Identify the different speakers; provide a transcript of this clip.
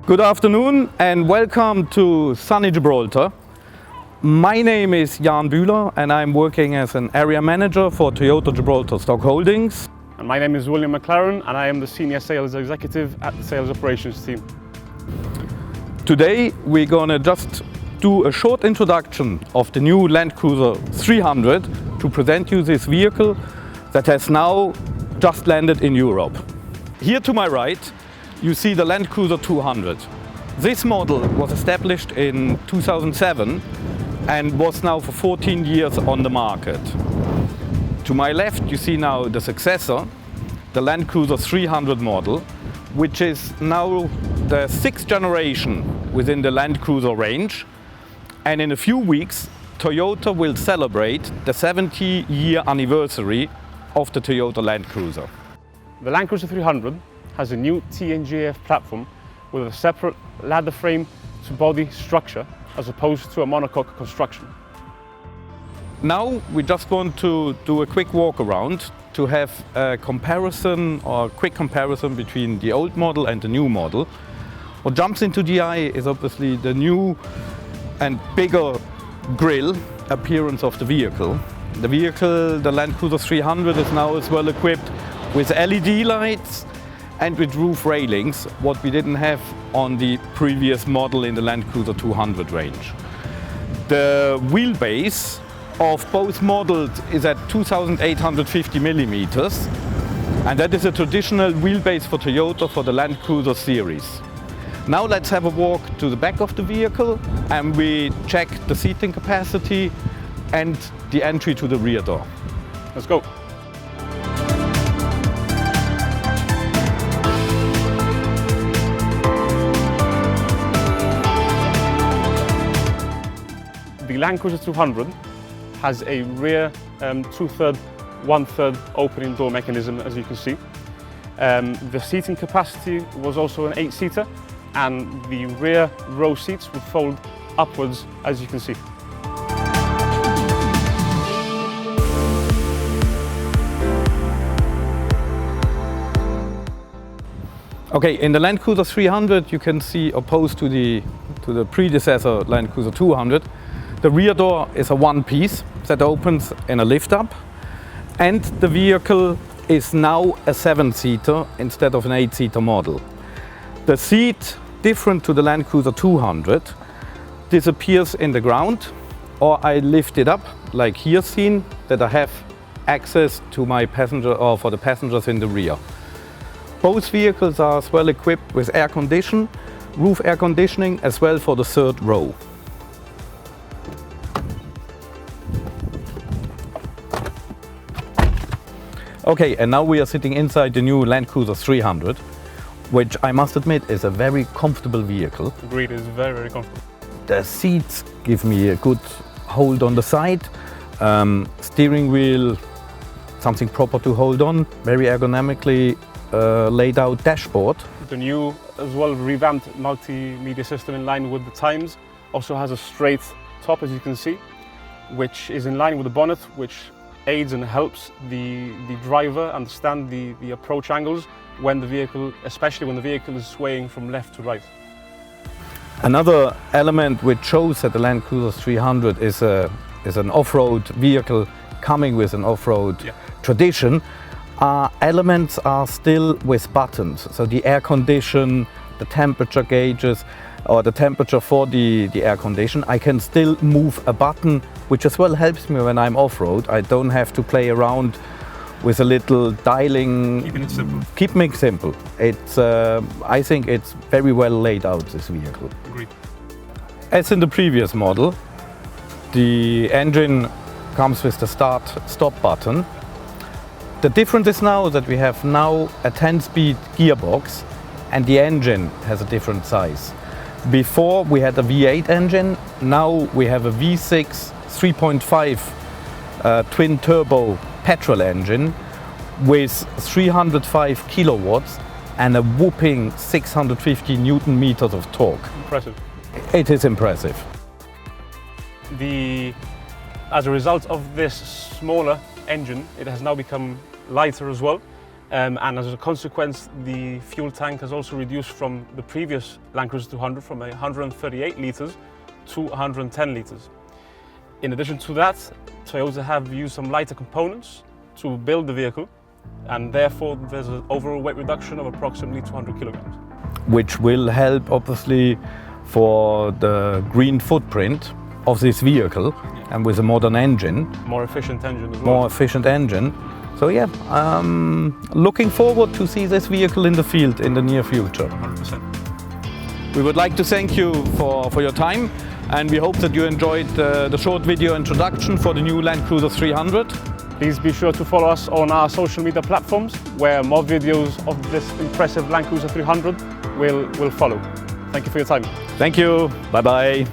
Speaker 1: Good afternoon and welcome to sunny Gibraltar. My name is Jan Bühler and I'm working as an area manager for Toyota Gibraltar Stock Holdings.
Speaker 2: And my name is William McLaren and I am the Senior Sales Executive at the Sales Operations team.
Speaker 1: Today we're gonna just do a short introduction of the new Land Cruiser 300 to present you this vehicle that has now just landed in Europe. Here to my right you see the Land Cruiser 200. This model was established in 2007 and was now for 14 years on the market. To my left you see now the successor, the Land Cruiser 300 model, which is now the 6th generation within the Land Cruiser range. And in a few weeks Toyota will celebrate the 70-year anniversary of the Toyota Land Cruiser.
Speaker 2: The Land Cruiser 300 has a new TNGAF platform with a separate ladder frame to body structure as opposed to a monocoque construction.
Speaker 1: Now we just want to do a quick walk around to have a comparison or a quick comparison between the old model and the new model. What jumps into the eye is obviously the new and bigger grille appearance of the vehicle. The vehicle, the Land Cruiser 300, is now as well equipped with LED lights and with roof railings, what we didn't have on the previous model in the Land Cruiser 200 range. The wheelbase of both models is at 2,850 millimeters, and that is a traditional wheelbase for Toyota for the Land Cruiser series. Now let's have a walk to the back of the vehicle and we check the seating capacity and the entry to the rear door.
Speaker 2: Let's go. The Land Cruiser 200 has a rear 2/3, 1/3 opening door mechanism, as you can see. The seating capacity was also an 8-seater, and the rear row seats would fold upwards, as you can see.
Speaker 1: Okay, in the Land Cruiser 300 you can see, opposed to the predecessor Land Cruiser 200, the rear door is a one-piece that opens in a lift-up, and the vehicle is now a 7-seater instead of an 8-seater model. The seat, different to the Land Cruiser 200, disappears in the ground, or I lift it up, like here seen, that I have access to my passenger or for the passengers in the rear. Both vehicles are as well equipped with roof air conditioning, as well for the third row. Okay, and now we are sitting inside the new Land Cruiser 300, which I must admit is a very comfortable vehicle.
Speaker 2: Agreed, it's very, very comfortable.
Speaker 1: The seats give me a good hold on the side. Steering wheel, something proper to hold on, very ergonomically laid out dashboard.
Speaker 2: The new, as well, revamped multimedia system in line with the times also has a straight top, as you can see, which is in line with the bonnet, which aids and helps the driver understand the approach angles when the vehicle, especially when the vehicle is swaying from left to right.
Speaker 1: Another element which shows that the Land Cruiser 300 is an off-road vehicle coming with an off-road tradition. Elements are still with buttons, so the air condition, the temperature gauges, or the temperature for the air condition. I can still move a button, which as well helps me when I'm off-road. I don't have to play around with a little dialing.
Speaker 2: Keeping it simple.
Speaker 1: Keeping it simple. I think it's very well laid out, this vehicle.
Speaker 2: Agreed. As
Speaker 1: in the previous model, the engine comes with the start-stop button. The difference is now that we have now a 10-speed gearbox and the engine has a different size. Before we had a V8 engine, now we have a V6 3.5 twin turbo petrol engine with 305 kilowatts and a whopping 650 Newton meters of torque.
Speaker 2: Impressive.
Speaker 1: It is impressive.
Speaker 2: As a result of this smaller engine, it has now become lighter as well, And as a consequence, the fuel tank has also reduced from the previous Land Cruiser 200 from 138 litres to 110 litres. In addition to that, Toyota have used some lighter components to build the vehicle, and therefore there's an overall weight reduction of approximately 200 kilograms.
Speaker 1: Which will help obviously for the green footprint of this vehicle, and with a modern engine.
Speaker 2: More efficient engine as well.
Speaker 1: More efficient engine. So yeah, looking forward to see this vehicle in the field in the near future.
Speaker 2: 100%.
Speaker 1: We would like to thank you for your time, and we hope that you enjoyed the short video introduction for the new Land Cruiser 300.
Speaker 2: Please be sure to follow us on our social media platforms, where more videos of this impressive Land Cruiser 300 will follow. Thank you for your time.
Speaker 1: Thank you. Bye-bye.